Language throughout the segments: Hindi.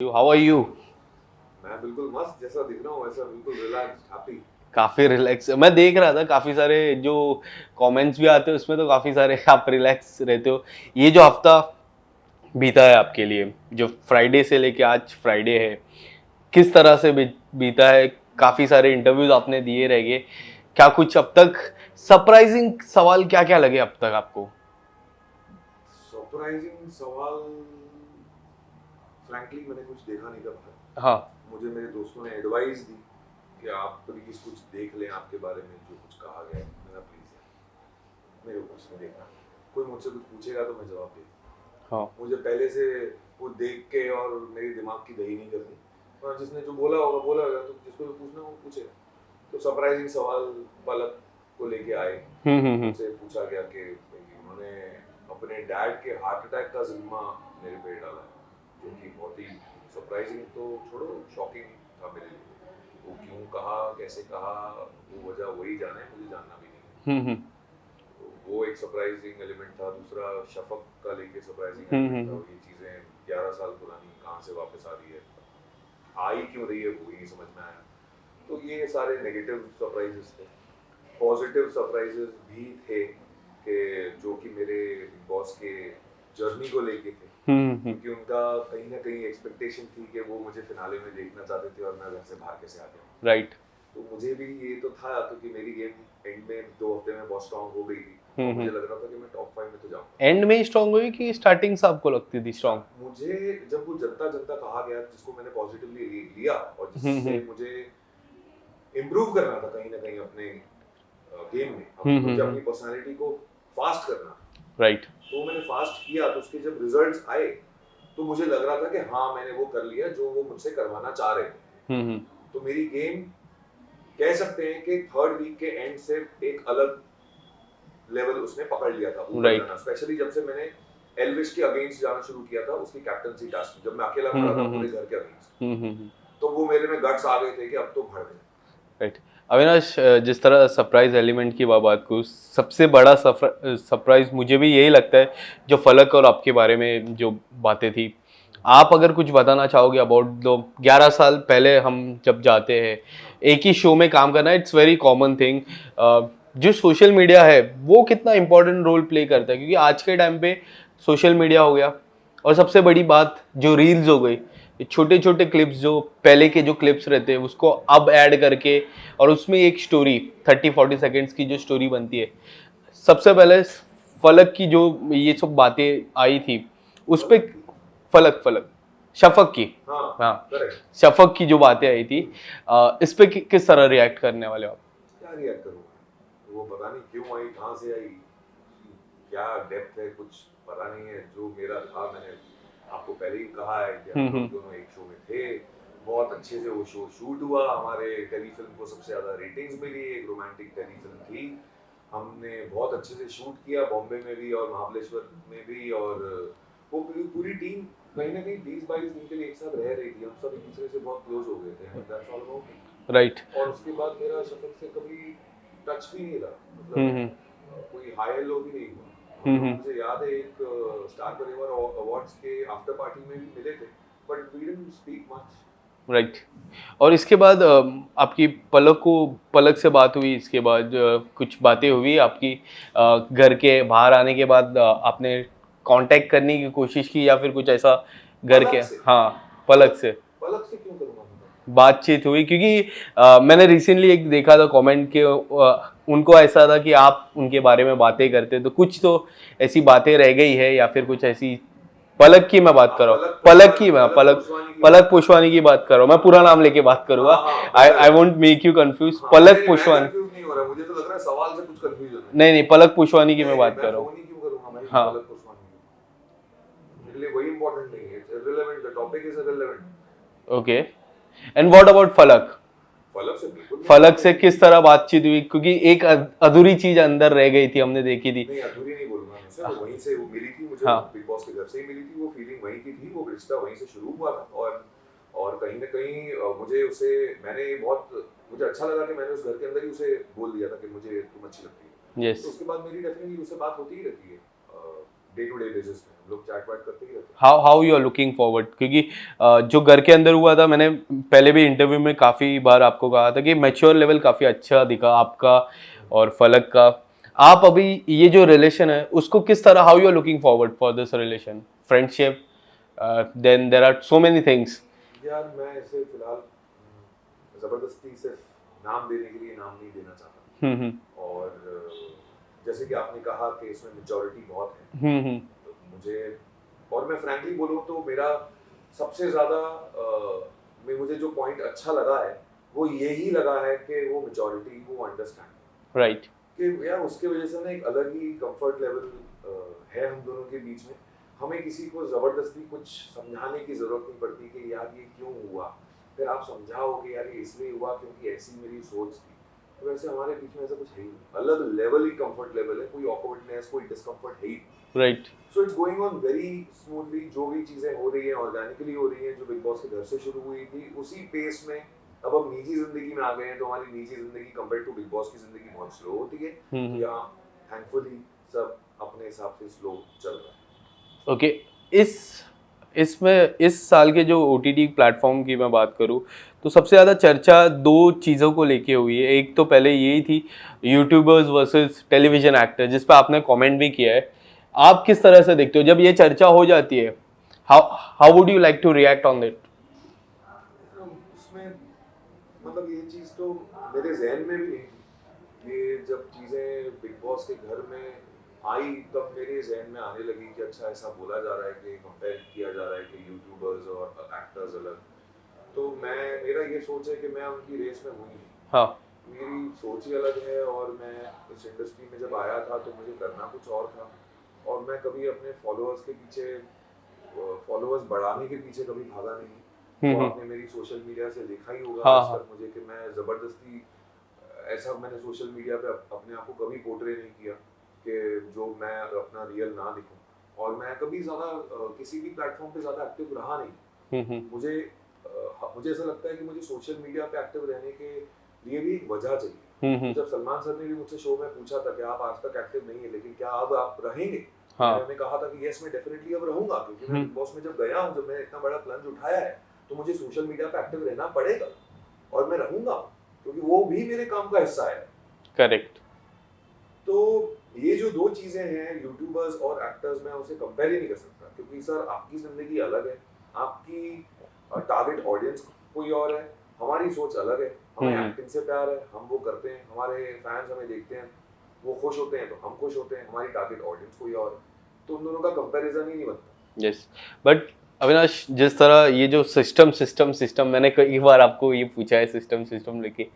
How are you? मैं बिल्कुल मस्त जैसा दिख रहा हूँ वैसा बिल्कुल रिलैक्स हैप्पी। काफी रिलैक्स मैं देख रहा था, काफी सारे जो कमेंट्स भी आते हैं उसमें तो काफी सारे आप रिलैक्स रहते हो। ये जो हफ्ता बीता है आपके लिए, जो फ्राइडे से लेके आज फ्राइडे है, किस तरह से बीता है? काफी सारे इंटरव्यूज आपने दिए रहेंगे, क्या कुछ अब तक सरप्राइजिंग सवाल क्या क्या लगे अब तक आपको? सरप्राइजिंग सवाल, फ्रैंकली मैंने कुछ देखा नहीं था बाहर। हाँ। मुझे मेरे दोस्तों ने एडवाइस दी कि आप प्लीज कुछ देख लें आपके बारे में जो कुछ कहा गया है। मैंने प्लीज यार मेरे को कुछ नहीं देखना, कोई मुझसे कुछ पूछेगा तो मैं जवाब दे। हाँ। मुझे पहले से वो देख के और मेरे दिमाग की दही नहीं करनी, और जिसने जो बोला होगा बोला होगा, तो जिसको भी पूछना वो पूछेगा। तो सरप्राइजिंग सवाल पलक को लेके आए। उनसे पूछा गया कि उन्होंने अपने डैड के हार्ट अटैक का जिम्मा मेरे पे डाला है, जो कि बहुत ही सरप्राइजिंग तो छोड़ो शॉकिंग था मेरे लिए। वो क्यों कहा, कैसे कहा, वो वजह वही जाने, मुझे जानना भी नहीं। तो वो एक सरप्राइजिंग एलिमेंट था। दूसरा शफक का लेके सरप्राइजिंग एलिमेंट था। ये चीज़ें 11 साल पुरानी कहाँ से वापस आ रही है, आई क्यों रही है, वो नहीं समझ में आया। तो ये सारे नेगेटिव सरप्राइजेस थे। पॉजिटिव सरप्राइजेस भी थे कि जो कि मेरे बिग बॉस के जर्नी को लेके थे, क्योंकि उनका कहीं ना कहीं एक्सपेक्टेशन थी कि वो मुझे फिनाले में देखना चाहते थे और मैं घर से बाहर कैसे आ गया। राइट। तो मुझे भी ये तो था, क्योंकि मेरी गेम एंड में 2 हफ्ते में बहुत स्ट्रांग हो गई थी। और मुझे लग रहा था कि मैं टॉप 5 में तो जाऊंगा। एंड में स्ट्रांग हुई कि स्टार्टिंग से आपको लगती थी स्ट्रांग? मुझे जब वो जनता जनता कहा गया, जिसको मैंने पॉजिटिवली लिया और जिससे मुझे इम्प्रूव करना था कहीं ना कहीं अपने गेम में, मुझे अपनी पर्सनालिटी को फास्ट करना। राइट। तो मैंने फास्ट किया, तो उसके जब रिजल्ट्स आए तो मुझे लग रहा था कि हाँ मैंने वो कर लिया जो वो मुझसे करवाना चाह रहे थे। तो मेरी गेम कह सकते हैं कि थर्ड वीक के एंड से एक अलग लेवल उसने पकड़ लिया था ऊपर जाना। स्पेशली जब से मैंने एल्विश के अगेंस्ट जाना शुरू किया था, उसकी कैप्टनसी टास्क जब मैं अकेला खड़ा था पूरे घर के अगेंस्ट, तो वो मेरे में गट्स आ गए थे कि अब तो भड़ गए। राइट। अविनाश, जिस तरह सरप्राइज एलिमेंट की बात करूँ, सबसे बड़ा सरप्राइज मुझे भी यही लगता है जो फलक और आपके बारे में जो बातें थी। आप अगर कुछ बताना चाहोगे अबाउट दो 11 साल पहले हम जब जाते हैं एक ही शो में काम करना, इट्स वेरी कॉमन थिंग। जो सोशल मीडिया है वो कितना इंपॉर्टेंट रोल प्ले करता है, क्योंकि आज के टाइम पे सोशल मीडिया हो गया और सबसे बड़ी बात जो रील्स हो गई, छोटे छोटे क्लिप्स, जो पहले के जो क्लिप्स रहते हैं उसको अब ऐड करके और उसमें एक स्टोरी 30-40 सेकेंड्स की जो स्टोरी बनती है। सबसे पहले फलक की जो ये सब बातें आई थी उस पे, फलक फलक शफक की, हाँ शफक की जो बातें आई थी, इस पे किस तरह रिएक्ट करने वाले हो आप? क्या रिएक्ट करूँगा, वो पता नहीं क्यों आई, कहाँ से आई, क्या डेप्थ है, कुछ पता नहीं है। जो मेरा था, मैंने आपको पहले ही कहा है कि हम लोग दोनों एक शो में थे। बहुत अच्छे से वो शो शूट हुआ, हमारे टेलीफिल्म को सबसे ज़्यादा रेटिंग्स मिली, एक रोमांटिक टेलीफिल्म थी। हमने बहुत अच्छे से शूट किया बॉम्बे में भी और महाबलेश्वर में भी, और वो पूरी टीम कहीं ना कहीं 20-22 दिन के लिए एक साथ रह रही थी। हम सब एक दूसरे से बहुत क्लोज हो गए थे। That's all about it. Right. और उसके बाद मेरा शफक से कभी टच भी नहीं रहा, मतलब कोई हाई हेलो भी नहीं हुआ। मुझे याद है एक स्टार परिवार अवार्ड्स के आफ्टर पार्टी में भी मिले थे, but we didn't speak much. Right. और इसके बाद आपकी पलक से बात हुई, इसके बाद कुछ बातें हुई आपकी घर के बाहर आने के बाद, आपने कांटेक्ट करने की कोशिश की या फिर कुछ ऐसा घर के? हाँ, पलक से क्यों करूँगा, बातचीत हुई? क्योंकि मैंने रिसेंटली एक देखा था कमेंट के, उनको ऐसा था कि आप उनके बारे में बातें करते, तो कुछ तो ऐसी बातें रह गई है या फिर कुछ ऐसी? पलक की मैं बात कर रहा हूँ, पलक पुष्वानी की बात कर रहा हूँ। मैं पूरा नाम लेके बात करूंगा, I won't make you confuse. Palak Purswani, मुझे तो लग रहा है सवाल से कुछ कंफ्यूजन है। नहीं, पलक पुष्वानी की मैं बात कर रहा हूँ। हाँ, मेरे लिए वही इंपॉर्टेंट नहीं है, it's irrelevant, the topic is irrelevant. Okay. And what about फलक? फलक से किस तरह बातचीत हुई? क्योंकि एक अधूरी चीज अंदर रह गई थी, हमने देखी थी। नहीं, अधूरी नहीं बोलूंगा मैं उसे, वो वहीं से वो मिली थी मुझे। हाँ। बिग बॉस के घर से ही मिली थी, वो फीलिंग वहीं की थी, वो रिश्ता वहीं से शुरू हुआ था। और कहीं ना कहीं मुझे उसे, मुझे अच्छा लगा कि मैंने उस घर के अंदर ही उसे बोल दिया था कि मुझे तुम अच्छी लगती है। yes. तो उसके बाद मेरी डेफिनेटली उससे बात होती ही रहती है डे टू डे बेसिस पे। हम लोग चैट वैट करते ही रहते how you are looking forward, क्योंकि जो घर के अंदर हुआ था, मैंने पहले भी इंटरव्यू में काफ़ी बार आपको कहा था कि मैच्योर लेवल काफ़ी अच्छा दिखा आपका और फलक का। आप अभी ये जो रिलेशन है उसको किस तरह, how you are looking forward for this relation, friendship, then there are so many things. हैं। यार मैं ऐसे फिलहाल ज़बरदस्ती सिर्फ नाम देने के लिए नाम नहीं देना चाहता। और जैसे कि आपने कहा कि इसमें मेच्योरिटी बहुत है, तो मुझे, और मैं फ्रैंकली बोलूँ तो मेरा सबसे ज़्यादा मुझे जो पॉइंट अच्छा लगा है वो यही लगा है कि वो मेच्योरिटी, वो अंडरस्टैंड, राइट। कि यार उसके वजह से ना एक अलग ही कंफर्ट लेवल है हम दोनों के बीच में। हमें किसी को ज़बरदस्ती कुछ समझाने की ज़रूरत नहीं पड़ती कि यार ये क्यों हुआ, फिर आप समझाओ कि यार ये इसलिए हुआ क्योंकि ऐसी मेरी सोच थी। तो वैसे हमारे बीच में ऐसा कुछ है ही नहीं, अलग लेवल ही कंफर्ट लेवल है, कोई ऑकवर्डनेस, कोई डिस्कम्फर्ट है ही। Right. So it's going on very smoothly. जो भी चीज़ें हो रही हैं ऑर्गेनिकली हो रही हैं, जो बिग बॉस के घर से शुरू हुई थी उसी पेस में अब हम निजी जिंदगी में आ गए हैं, तो हमारी निजी जिंदगी कंपेयर टू बिग बॉस की जिंदगी बहुत स्लो होती है। तो यहाँ थैंकफुली सब अपने हिसाब से स्लो चल रहा है। ओके। इसमें इस साल के जो OTT प्लेटफॉर्म की मैं बात करूँ तो सबसे ज़्यादा चर्चा दो चीज़ों को लेके हुई है। एक तो पहले यही थी यूट्यूबर्स वर्सेस टेलीविजन एक्टर, जिस पर आपने कमेंट भी किया है। आप किस तरह से देखते हो जब ये चर्चा हो जाती है? How how would you like to react on it? उसमें मतलब ये चीज़ तो मेरे जहन में भी नहीं थी। ये जब चीज़ें बिग बॉस के घर में आई तब मेरे जहन में आने लगी कि अच्छा ऐसा बोला जा रहा है कि कंपेयर किया जा रहा है कि यूट्यूबर्स और एक्टर्स अलग। तो मेरा ये सोच है कि मैं उनकी रेस में हूँ ही नहीं। हाँ। मेरी सोच ही अलग है, और मैं इस इंडस्ट्री में जब आया था तो मुझे करना कुछ और था, और मैं कभी अपने फॉलोअर्स के पीछे, फॉलोअर्स बढ़ाने के पीछे कभी भागा नहीं। वो आपने मेरी सोशल मीडिया से देखा ही होगा आज तक मुझे कि मैं ज़बरदस्ती ऐसा, मैंने सोशल मीडिया पे अपने आप को कभी पोर्ट्रे नहीं किया कि जो मैं अपना रियल ना दिखूं। और मैं कभी ज़्यादा किसी भी प्लेटफॉर्म पे ज़्यादा एक्टिव रहा नहीं। मुझे ऐसा लगता है कि मुझे सोशल मीडिया पे एक्टिव रहने के लिए भी एक वजह चाहिए। जब सलमान सर ने भी मुझसे शो में पूछा था कि आप आज तक एक्टिव नहीं है लेकिन क्या अब आप रहेंगे, मैंने कहा था कि यस मैं डेफिनेटली अब रहूंगा, क्योंकि मैं बिग बॉस में जब गया हूँ, जब मैंने इतना बड़ा प्लंज उठाया है तो मुझे सोशल मीडिया पे एक्टिव रहना पड़ेगा, और मैं रहूंगा क्योंकि वो भी मेरे काम का हिस्सा है। करेक्ट। तो ये जो दो चीजें हैं, यूट्यूबर्स और एक्टर्स, में उसे कंपेयर ही नहीं कर सकता, क्योंकि सर आपकी जिंदगी अलग है, आपकी टारगेट ऑडियंस कोई और है, हमारी सोच अलग है। हमें एक्टिंग से प्यार है, हम वो करते हैं, हमारे फैंस हमें देखते हैं, वो खुश होते हैं तो हम खुश होते हैं, हमारी टारगेट ऑडियंस कोई और है, तो उन दोनों का कंपैरिजन ही नहीं बनता। यस, बट अविनाश, जिस तरह ये जो सिस्टम मैंने कई बार आपको ये पूछा है, सिस्टम लेके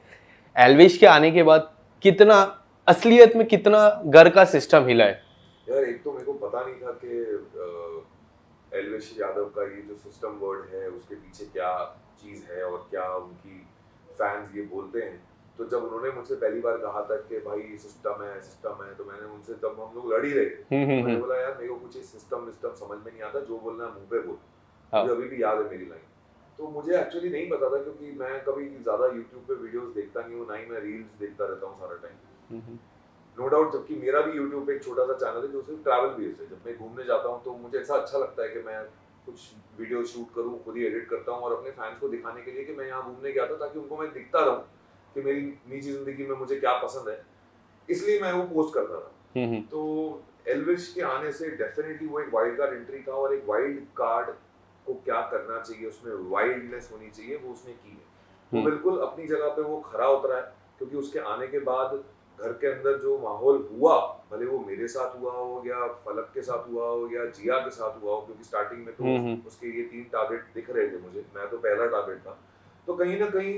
एल्विश के आने के बाद कितना असलियत में कितना घर का सिस्टम हिला है? यार एक तो मेरे को पता नहीं था कि एल्विश यादव का ये जो सिस्टम वर्ड है उसके पीछे क्या चीज़ है और क्या उनकी फैंस ये बोलते हैं। तो जब उन्होंने मुझसे पहली बार कहा था कि भाई सिस्टम है, तो मैंने उनसे, तब हम लोग लड़ ही रहे थे, मैंने बोला यार मेरे को कुछ सिस्टम समझ में नहीं आता, जो बोलना है मुंह पे बोल। मुझे अभी भी याद है मेरी लाइन। तो मुझे एक्चुअली नहीं पता था, क्योंकि मैं कभी ज़्यादा यूट्यूब पे वीडियोस देखता नहीं हूँ, ना ही मैं रील्स देखता रहता हूँ सारा टाइम। नो डाउट, जबकि मेरा भी यूट्यूब पे एक छोटा सा चैनल है जो सिर्फ ट्रैवल बेस्ड है। जब मैं घूमने जाता हूँ तो मुझे ऐसा अच्छा लगता है कि मैं कुछ वीडियो शूट करूँ, खुद ही एडिट करता हूँ, और अपने फैंस को दिखाने के लिए कि मैं यहाँ घूमने गया था, ताकि उनको मैं दिखता रहूँ कि मेरी निजी जिंदगी में मुझे क्या पसंद है, इसलिए मैं वो पोस्ट करता था। तो एल्विश के आने से डेफिनेटली वो एक वाइल्ड कार्ड एंट्री था, और एक वाइल्ड कार्ड को क्या करना चाहिए, उसमें वाइल्डनेस होनी चाहिए, वो उसने की है। वो बिल्कुल अपनी जगह पे वो खरा उतरा है, क्योंकि उसके आने के बाद घर के अंदर जो माहौल हुआ, भले वो मेरे साथ हुआ हो या फलक के साथ हुआ हो या जिया के साथ हुआ हो, क्योंकि स्टार्टिंग में तो उसके ये 3 टारगेट दिख रहे थे मुझे, मैं तो पहला टारगेट था। तो कहीं ना कहीं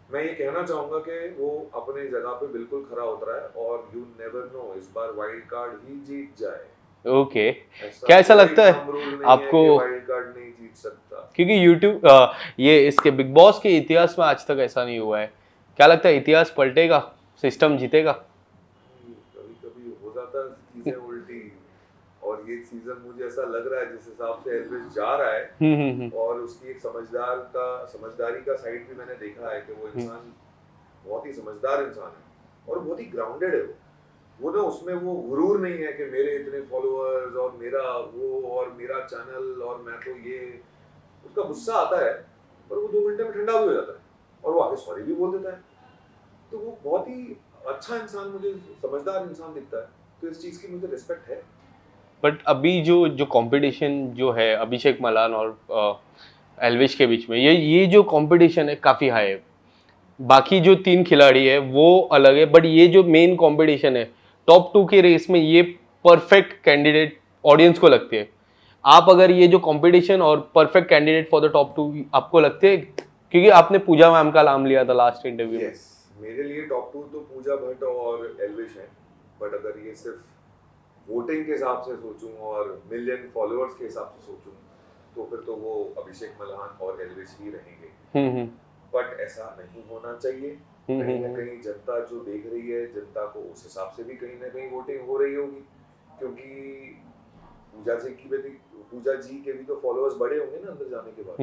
मैं ये कहना चाहूंगा कि वो अपने जगह पे बिल्कुल खरा उतरा है, और यू नेवर नो, इस बार वाइल्ड कार्ड ही जीत जाए। ओके, क्या ऐसा लगता है आपको? वाइल्ड कार्ड नहीं जीत सकता, क्योंकि यूट्यूब ये इसके बिग बॉस के इतिहास में आज तक ऐसा नहीं हुआ है। क्या लगता है इतिहास पलटेगा, सिस्टम जीतेगा? कभी कभी हो जाता है चीजें उल्टी, और ये सीजन मुझे ऐसा लग रहा है जिस हिसाब से एल्विश जा रहा है, और उसकी एक समझदारी का साइड भी मैंने देखा है कि वो इंसान बहुत ही समझदार इंसान है और बहुत ही ग्राउंडेड है वो। वो ना उसमें वो गुरूर नहीं है कि मेरे इतने फॉलोअर्स और मेरा वो और मेरा चैनल और मैं तो ये, उसका गुस्सा आता है पर वो 2 घंटे में ठंडा भी हो जाता है और वो आगे सॉरी भी बोल देता है। तो वो बहुत ही अच्छा इंसान, मुझे समझदार इंसान दिखता है, तो इस चीज़ की मुझे रिस्पेक्ट है। बट अभी जो जो कंपटीशन जो है अभिषेक मलान और एल्विश के बीच में, ये जो कंपटीशन है काफ़ी हाई है। बाकी जो 3 खिलाड़ी है वो अलग है, बट ये जो मेन कंपटीशन है टॉप 2 के रेस में, ये परफेक्ट कैंडिडेट ऑडियंस को लगती है। आप अगर ये जो कंपटीशन और perfect candidate for the top 2 आपको लगते हैं, क्योंकि आपने पूजा मैम का नाम लिया था लास्ट इंटरव्यू में। यस, मेरे लिए टॉप 2 तो पूजा भट्ट और एल्विश है, बट अगर ये सिर्फ वोटिंग के हिसाब से सोचूं और मिलियन फॉलोअर्स के हिसाब से सोचूं तो फिर तो वो अभिषेक मल्हान और एल्विश ही रहेंगे। बट ऐसा नहीं होना चाहिए। कहीं ना कहीं जनता जो देख रही है, जनता को उस हिसाब से भी कहीं ना कहीं वोटिंग हो रही होगी, क्योंकि पूजा जी के भी तो फॉलोअर्स बढ़े होंगे ना अंदर जाने के बाद।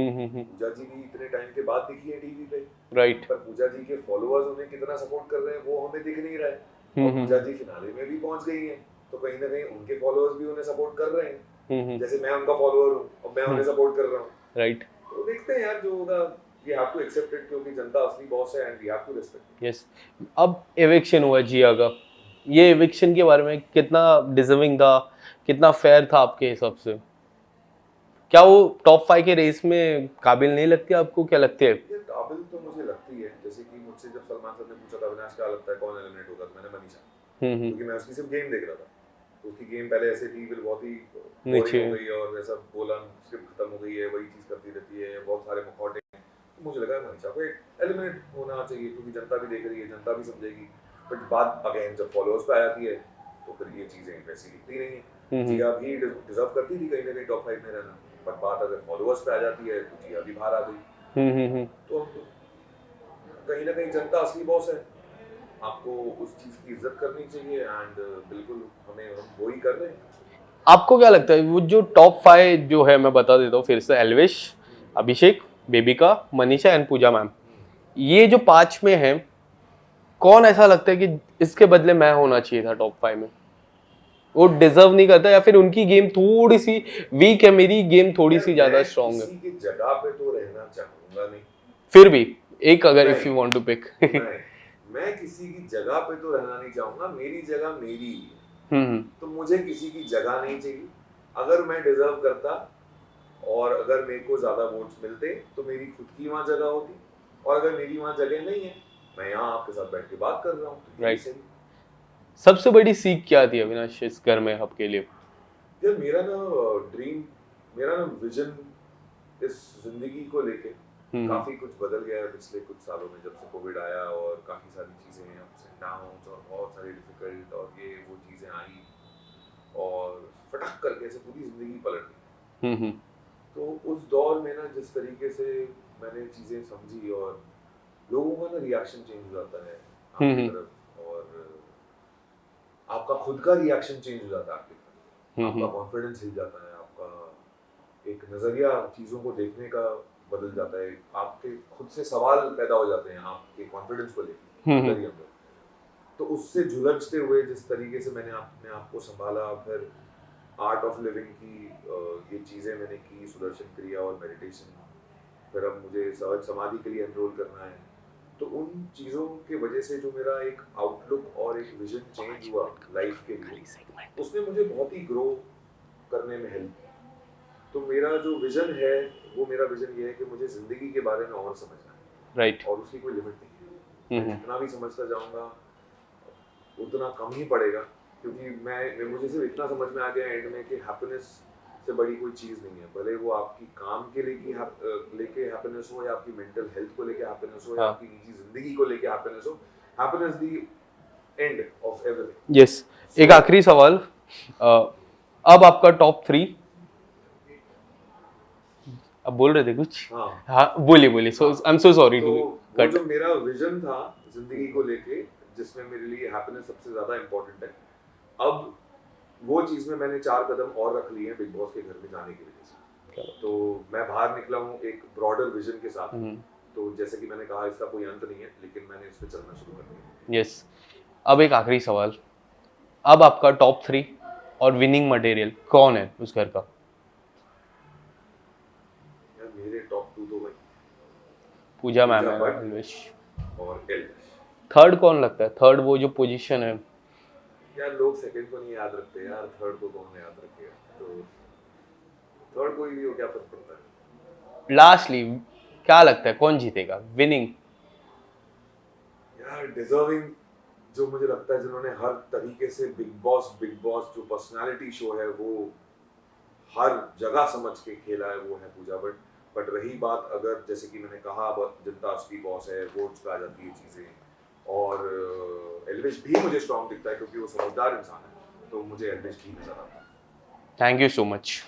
पूजा जी भी इतने टाइम के बाद दिखी है टीवी पे, राइट। पर पूजा जी के फॉलोअर्स उन्हें कितना सपोर्ट कर रहे हैं वो हमें दिख नहीं रहा है। और पूजा जी फिनाले में भी पहुंच गई हैं, तो कहीं ना कहीं उनके फॉलोअर्स भी उन्हें सपोर्ट कर रहे हैं, जैसे मैं उनका फॉलोअर हूँ और मैं उन्हें सपोर्ट कर रहा हूँ। राइट। तो देखते हैं यार, जो होगा we have to accept it, क्योंकि जनता असली बॉस है and we have to respect it। Yes. अब एविक्शन हुआ जिया का, ये एविक्शन के बारे में कितना डिजर्विंग था, कितना फेयर था आपके हिसाब से? क्या वो टॉप 5 के रेस में काबिल नहीं लगती आपको, क्या लगती है? ये काबिल तो मुझे लगती है। जैसे कि मुझसे जब सलमान सर ने पूछा था अविनाश क्या लगता है कौन एलिमिनेट होगा, तो मैंने मनीषा, क्योंकि मैं उसकी सिर्फ गेम देख रहा था। तो उसकी गेम पहले ऐसे थी, फिर बहुत ही नीचे बोरिंग हो गई और ऐसा बोला स्क्रिप्ट खत्म हो गई है, वही चीज करती रहती है, बहुत सारे मुखौटे। तो मुझे लगा मनीषा को एक एलिमिनेट होना चाहिए, क्योंकि जनता भी देख रही है, जनता भी समझेगी। बट बात अगेन जब फॉलोअर्स पे आ जाती है तो फिर ये चीजें वैसी दिखती नहीं है। जिया भी डिजर्व करती थी कहीं ना कहीं टॉप 5 में रहना, बट बात अगर फॉलोअर्स पे आ जाती है तो जिया भी बाहर आ गई। तो कहीं ना कहीं जनता असली बॉस है, आपको उस चीज की इज्जत करनी चाहिए एंड बिल्कुल हम वो ही कर रहे हैं। आपको क्या लगता है वो जो टॉप 5 जो है, मैं बता देता हूँ फिर से, एल्विश, अभिषेक, बेबिका, मनीषा एंड पूजा मैम, ये जो 5 में है, कौन ऐसा लगता है कि इसके बदले मैं होना चाहिए था टॉप 5 में? वो डिजर्व नहीं करता, या फिर उनकी गेम थोड़ी सी वीक है, मेरी गेम थोड़ी सी ज्यादा स्ट्रांग है? किसी की जगह पे तो रहना चाहूंगा नहीं, फिर भी एक अगर if you want to pick. मैं किसी की जगह पे तो रहना नहीं चाहूंगा, मेरी जगह मेरी है। तो मुझे किसी की जगह नहीं चाहिए। अगर मैं डिजर्व करता और अगर मेरे को ज्यादा वोट्स मिलते तो मेरी खुद की वहां जगह होती, और अगर मेरी वहां जगह नहीं है, मैं यहाँ आपके साथ बैठ के बात कर रहा हूँ। राइट। सबसे बड़ी सीख क्या थी अविनाश इस घर में आपके लिए? यार मेरा ना ड्रीम, मेरा ना विजन इस जिंदगी को लेके काफी कुछ बदल गया है पिछले कुछ सालों में, जब से कोविड आया और काफी सारी चीजें अप्स एंड डाउन्स और बहुत सारी डिफिकल्ट और ये वो चीजें आई और फटक करके ऐसे पूरी जिंदगी पलट गई। तो उस दौर में ना जिस तरीके से मैंने चीजें समझी और लोगों का ना रिएक्शन चेंज हो जाता है आपकी तरफ, और आपका खुद का रिएक्शन चेंज हो जाता है आपकी तरफ, आपका कॉन्फिडेंस हिल जाता है, आपका एक नजरिया चीजों को देखने का बदल जाता है, आपके खुद से सवाल पैदा हो जाते हैं आपके कॉन्फिडेंस को लेकर। तो उससे झुलझते हुए जिस तरीके से मैंने अपने आप को संभाला, फिर आर्ट ऑफ लिविंग की ये चीज़ें मैंने की, सुदर्शन क्रिया और मेडिटेशन, फिर अब मुझे सहज समाधि के लिए एनरोल करना है। तो उन चीज़ों की वजह से जो मेरा एक आउटलुक और एक विजन चेंज हुआ लाइफ के लिए, उसने मुझे बहुत ही ग्रो करने में हेल्प की। तो मेरा जो विजन है वो मेरा विजन ये है कि मुझे जिंदगी के बारे में और समझना है। राइट। और उसकी कोई लिमिट नहीं है, मैं जितना भी समझता जाऊंगा उतना कम ही पड़ेगा, क्योंकि मुझे सिर्फ इतना समझ में आ गया एंड में कि हैप्पीनेस से बड़ी कोई चीज़ नहीं है। भले वो आपकी काम के लेके हैप्पीनेस हो, या आपकी मेंटल हेल्थ को लेके हैप्पीनेस हो, या आपकी निजी जिंदगी को लेके हैप्पीनेस हो, happiness the end of everything. Yes. एक आखिरी सवाल, अब आपका टॉप 3, अब बोल रहे थे कुछ? हाँ बोलिए। So I am so sorry to cut. जो मेरा विजन था जिंदगी को लेके, जिसमें मेरे लिए हैप्पीनेस सबसे ज्यादा इंपॉर्टेंट है, अब वो चीज में मैंने 4 कदम और रख लिए हैं बिग बॉस के घर में जाने की वजह से। तो मैं बाहर निकला हूँ एक ब्रॉडर विजन के साथ। तो जैसे कि मैंने कहा इसका कोई अंत नहीं है, लेकिन मैंने इस पे चलना शुरू कर दिया। यस। अब एक आखिरी सवाल, अब आपका टॉप 3 और विनिंग मटेरियल कौन है उस घर का? यार मेरे टॉप 2 तो भाई पूजा मैम पूजा है, भट्ट एल्विश। और एल्विश। थर्ड कौन लगता है? थर्ड वो जो पोजीशन है। यार लोग सेकंड को नहीं याद रखते यार, थर्ड को कौन याद रखेगा? तो थर्ड कोई भी हो, क्या फर्क पड़ता है? लास्टली क्या लगता है कौन जीतेगा विनिंग? यार डिजर्विंग जो मुझे लगता है, जिन्होंने हर तरीके से बिग बॉस जो पर्सनालिटी शो है वो हर जगह समझ के खेला है, वो है पूजा भट्ट। बट रही बात, अगर जैसे कि मैंने कहा, अब जनता असली बॉस है, वोट्स पे आ जाती है चीज़ें, और एल्विश भी मुझे स्ट्रॉन्ग दिखता है क्योंकि वो समझदार इंसान है, तो मुझे एल्विश भी नजर आता है। Thank you so much.